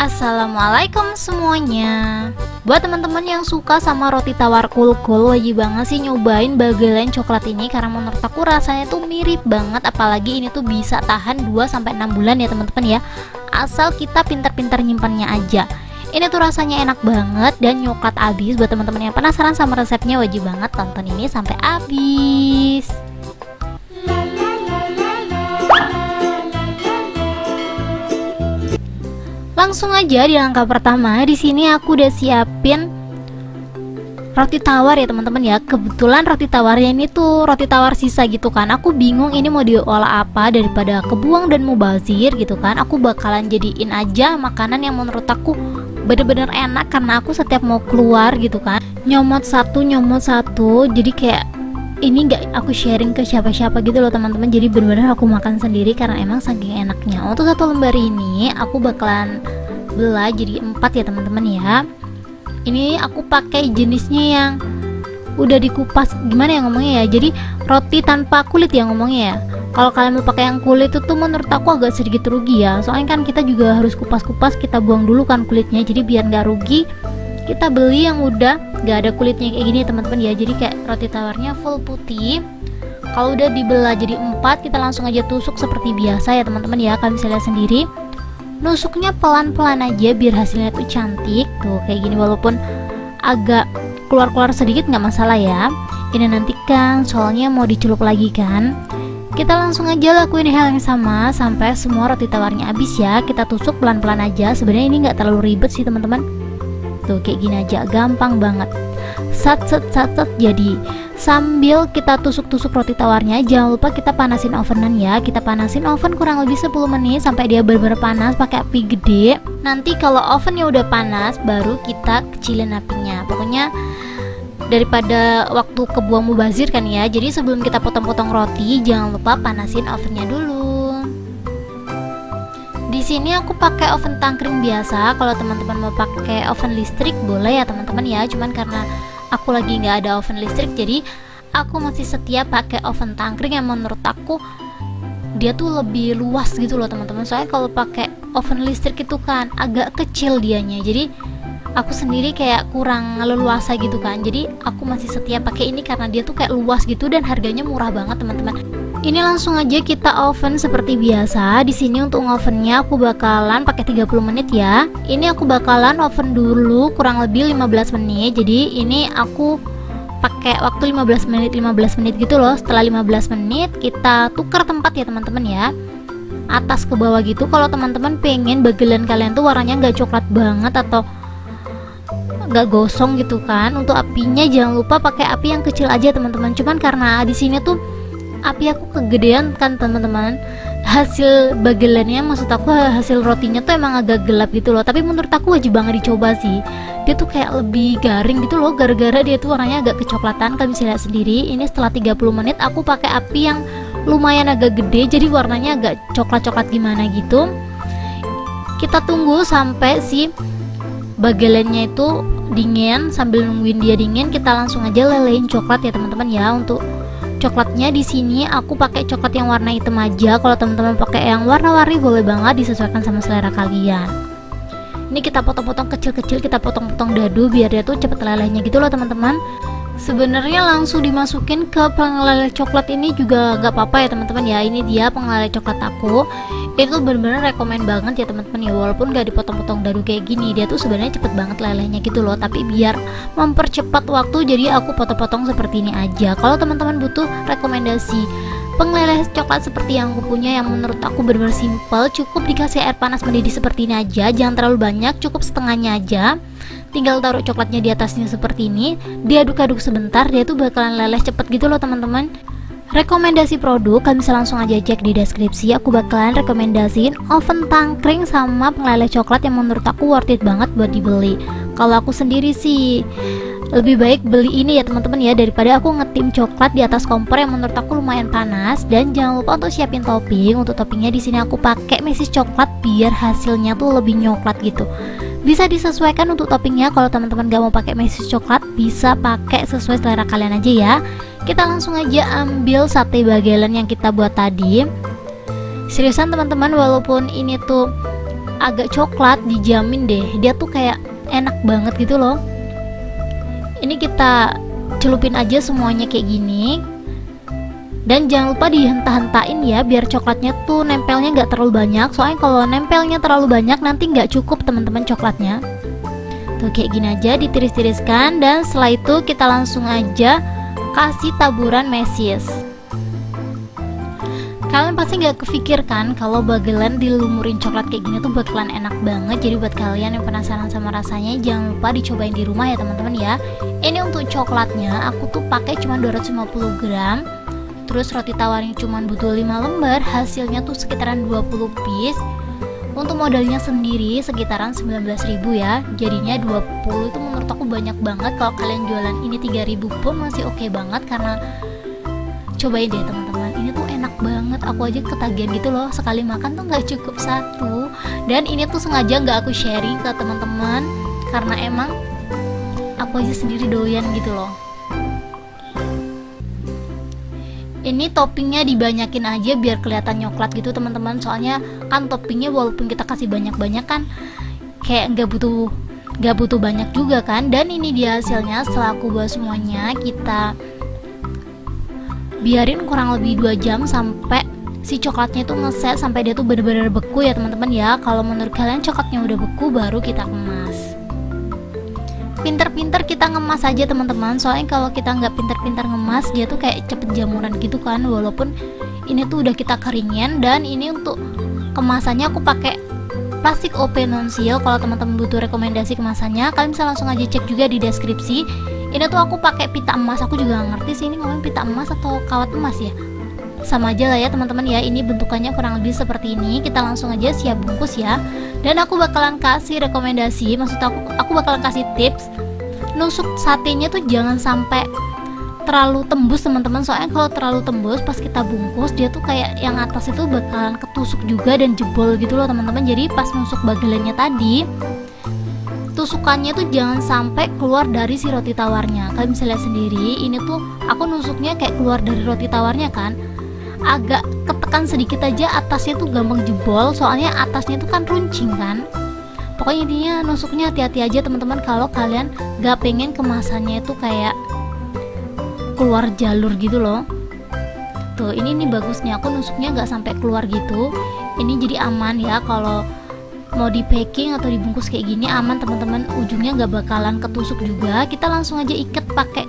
Assalamualaikum semuanya. Buat teman-teman yang suka sama roti tawar Kulkul, wajib banget sih nyobain Bagelen coklat ini karena menurut aku rasanya tuh mirip banget, apalagi ini tuh bisa tahan 2-6 bulan ya teman-teman ya. Asal kita pintar-pintar nyimpannya aja. Ini tuh rasanya enak banget dan nyoklat abis. Buat teman-teman yang penasaran sama resepnya, wajib banget tonton ini sampai habis. Langsung aja di langkah pertama, di sini aku udah siapin roti tawar ya teman-teman ya. Kebetulan roti tawarnya ini tuh roti tawar sisa gitu kan. Aku bingung ini mau diolah apa, daripada kebuang dan mubazir gitu kan. Aku bakalan jadiin aja makanan yang menurut aku bener-bener enak, karena aku setiap mau keluar gitu kan nyomot satu. Jadi kayak ini nggak aku sharing ke siapa-siapa gitu loh teman-teman. Jadi bener-bener aku makan sendiri karena emang saking enaknya. Untuk satu lembar ini aku bakalan belah jadi 4 ya teman-teman ya. Ini aku pakai jenisnya yang udah dikupas, gimana ya ngomongnya ya, jadi roti tanpa kulit ya ngomongnya ya. Kalau kalian mau pakai yang kulit itu menurut aku agak sedikit rugi ya, soalnya kan kita juga harus kupas-kupas, kita buang dulu kan kulitnya. Jadi biar nggak rugi, kita beli yang udah nggak ada kulitnya kayak gini teman-teman ya. Jadi kayak roti tawarnya full putih. Kalau udah dibelah jadi 4, kita langsung aja tusuk seperti biasa ya teman-teman ya. Kalian bisa lihat sendiri, nusuknya pelan-pelan aja biar hasilnya tuh cantik tuh kayak gini. Walaupun agak keluar-keluar sedikit nggak masalah ya. Ini nanti kan soalnya mau dicelup lagi kan. Kita langsung aja lakuin hal yang sama sampai semua roti tawarnya habis ya. Kita tusuk pelan-pelan aja. Sebenarnya ini nggak terlalu ribet sih teman-teman. Tuh kayak gini aja, gampang banget. Sat jadi. Sambil kita tusuk-tusuk roti tawarnya, jangan lupa kita panasin ovenan ya. Kita panasin oven kurang lebih 10 menit sampai dia benar-benar panas pakai api gede. Nanti kalau ovennya udah panas, baru kita kecilin apinya. Pokoknya daripada waktu kebuang mubazir kan ya. Jadi sebelum kita potong-potong roti, jangan lupa panasin ovennya dulu. Di sini aku pakai oven tangkring biasa. Kalau teman-teman mau pakai oven listrik boleh ya teman-teman ya. Cuman karena aku lagi nggak ada oven listrik, jadi aku masih setia pakai oven tangkring yang menurut aku dia tuh lebih luas gitu loh teman-teman. Soalnya kalau pakai oven listrik itu kan agak kecil dianya. Jadi aku sendiri kayak kurang leluasa gitu kan. Jadi aku masih setia pakai ini karena dia tuh kayak luas gitu dan harganya murah banget teman-teman. Ini langsung aja kita oven seperti biasa. Di sini untuk ovennya aku bakalan pakai 30 menit ya. Ini aku bakalan oven dulu kurang lebih 15 menit. Jadi ini aku pakai waktu 15 menit gitu loh. Setelah 15 menit kita tukar tempat ya teman-teman ya, atas ke bawah gitu. Kalau teman-teman pengen bagelen kalian tuh warnanya nggak coklat banget atau nggak gosong gitu kan, untuk apinya jangan lupa pakai api yang kecil aja teman-teman. Cuman karena di sini tuh api aku kegedean kan teman-teman, hasil bagelannya, maksud aku hasil rotinya tuh emang agak gelap gitu loh. Tapi menurut aku wajib banget dicoba sih. Dia tuh kayak lebih garing gitu loh, gara-gara dia tuh warnanya agak kecoklatan. Kalian bisa lihat sendiri. Ini setelah 30 menit aku pakai api yang lumayan agak gede, jadi warnanya agak coklat-coklat gimana gitu. Kita tunggu sampai si bagelannya itu dingin. Sambil nungguin dia dingin, kita langsung aja lelehin coklat ya teman-teman ya. Untuk coklatnya di sini aku pakai coklat yang warna hitam aja. Kalau teman-teman pakai yang warna-warni boleh banget, disesuaikan sama selera kalian. Ini kita potong-potong kecil-kecil, kita potong-potong dadu biar dia tuh cepet lelehnya gitu loh teman-teman. Sebenarnya langsung dimasukin ke pengeleleh coklat ini juga gak apa-apa ya teman-teman ya. Ini dia pengeleleh coklat aku. Itu bener-bener rekomen banget ya teman-teman ya. Walaupun gak dipotong-potong dadu kayak gini, dia tuh sebenarnya cepet banget lelehnya gitu loh. Tapi biar mempercepat waktu, jadi aku potong-potong seperti ini aja. Kalau teman-teman butuh rekomendasi pengeleleh coklat seperti yang aku punya, yang menurut aku bener-bener simple, cukup dikasih air panas mendidih seperti ini aja. Jangan terlalu banyak, cukup setengahnya aja. Tinggal taruh coklatnya di atasnya seperti ini, diaduk-aduk sebentar, dia tuh bakalan leleh cepet gitu loh teman-teman. Rekomendasi produk kalian bisa langsung aja cek di deskripsi. Aku bakalan rekomendasiin oven tangkring sama pengeleleh coklat yang menurut aku worth it banget buat dibeli. Kalau aku sendiri sih lebih baik beli ini ya teman-teman ya, daripada aku ngetim coklat di atas kompor yang menurut aku lumayan panas. Dan jangan lupa untuk siapin topping. Untuk toppingnya di sini aku pakai mesis coklat biar hasilnya tuh lebih nyoklat gitu. Bisa disesuaikan untuk toppingnya. Kalau teman-teman gak mau pakai mesis coklat, bisa pakai sesuai selera kalian aja ya. Kita langsung aja ambil sate bagelen yang kita buat tadi. Seriusan teman-teman, walaupun ini tuh agak coklat, dijamin deh dia tuh kayak enak banget gitu loh. Ini kita celupin aja semuanya kayak gini, dan jangan lupa dihenta-hentain ya biar coklatnya tuh nempelnya nggak terlalu banyak, soalnya kalau nempelnya terlalu banyak nanti nggak cukup teman-teman coklatnya. Tuh kayak gini aja ditiris-tiriskan, dan setelah itu kita langsung aja kasih taburan mesis. Kalian pasti nggak kefikirkan kalau bakalan dilumurin coklat kayak gini tuh bakalan enak banget. Jadi buat kalian yang penasaran sama rasanya, jangan lupa dicobain di rumah ya teman-teman ya. Ini untuk coklatnya aku tuh pakai cuma 250 gram. Terus roti tawarnya cuma butuh 5 lembar, hasilnya tuh sekitaran 20 piece. Untuk modalnya sendiri sekitaran 19.000 ya. Jadinya 20 itu menurut aku banyak banget. Kalau kalian jualan ini 3.000 pun masih oke banget, karena cobain deh teman-teman, ini tuh enak banget. Aku aja ketagihan gitu loh, sekali makan tuh nggak cukup satu. Dan ini tuh sengaja nggak aku sharing ke teman-teman karena emang aku aja sendiri doyan gitu loh. Ini toppingnya dibanyakin aja biar kelihatan nyoklat gitu teman-teman, soalnya kan toppingnya walaupun kita kasih banyak-banyak kan kayak nggak butuh banyak juga kan. Dan ini dia hasilnya setelah aku buat semuanya. Kita biarin kurang lebih 2 jam sampai si coklatnya tuh ngeset, sampai dia tuh bener-bener beku ya teman-teman ya. Kalau menurut kalian coklatnya udah beku, baru kita kemas. Pinter-pinter kita ngemas aja teman-teman, soalnya kalau kita nggak pinter-pinter ngemas, dia tuh kayak cepet jamuran gitu kan. Walaupun ini tuh udah kita keringin. Dan ini untuk kemasannya aku pakai plastik OP non seal. Kalau teman-teman butuh rekomendasi kemasannya, kalian bisa langsung aja cek juga di deskripsi. Ini tuh aku pakai pita emas, aku juga gak ngerti sih ini ngomong pita emas atau kawat emas ya, sama aja lah ya teman-teman ya. Ini bentukannya kurang lebih seperti ini. Kita langsung aja siap bungkus ya. Dan aku bakalan kasih rekomendasi, maksud aku bakalan kasih tips nusuk satenya tuh jangan sampai terlalu tembus teman-teman, soalnya kalau terlalu tembus pas kita bungkus dia tuh kayak yang atas itu bakalan ketusuk juga dan jebol gitu loh teman-teman. Jadi pas nusuk bagiannya tadi, tusukannya tuh jangan sampai keluar dari si roti tawarnya. Kalian bisa lihat sendiri, ini tuh aku nusuknya kayak keluar dari roti tawarnya kan, agak ketekan sedikit aja atasnya tuh gampang jebol, soalnya atasnya tuh kan runcing kan. Pokoknya intinya nusuknya hati-hati aja teman-teman kalau kalian gak pengen kemasannya itu kayak keluar jalur gitu loh. Tuh ini nih bagusnya aku nusuknya gak sampai keluar gitu. Ini jadi aman ya, kalau mau di packing atau dibungkus kayak gini aman teman-teman, ujungnya gak bakalan ketusuk juga. Kita langsung aja ikat pakai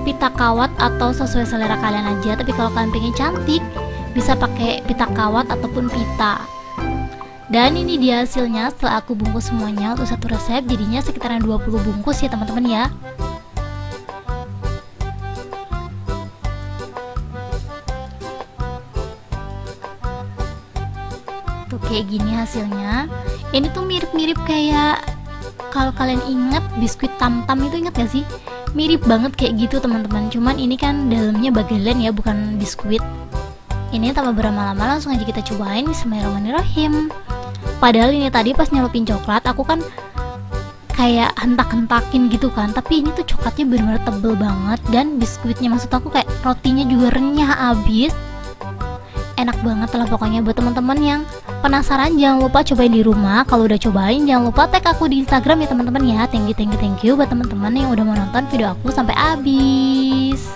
pita kawat atau sesuai selera kalian aja, tapi kalau kalian pengen cantik bisa pakai pita kawat ataupun pita. Dan ini dia hasilnya setelah aku bungkus semuanya untuk satu resep, jadinya sekitaran 20 bungkus ya teman-teman ya. Tuh kayak gini hasilnya. Ini tuh mirip-mirip kayak, kalau kalian ingat biskuit tam-tam itu, ingat gak sih? Mirip banget kayak gitu teman-teman, cuman ini kan dalamnya bagelen ya, bukan biskuit. Ini tanpa berlama-lama langsung aja kita cobain. Bismillahirrahmanirrahim. Padahal ini tadi pas nyelupin coklat aku kan kayak hentak-hentakin gitu kan, tapi ini tuh coklatnya benar-benar tebel banget, dan biskuitnya maksud aku kayak rotinya juga renyah abis. Enak banget lah pokoknya. Buat teman-teman yang penasaran jangan lupa cobain di rumah. Kalau udah cobain jangan lupa tag aku di Instagram ya teman-teman ya. Thank you buat teman-teman yang udah menonton video aku sampai habis.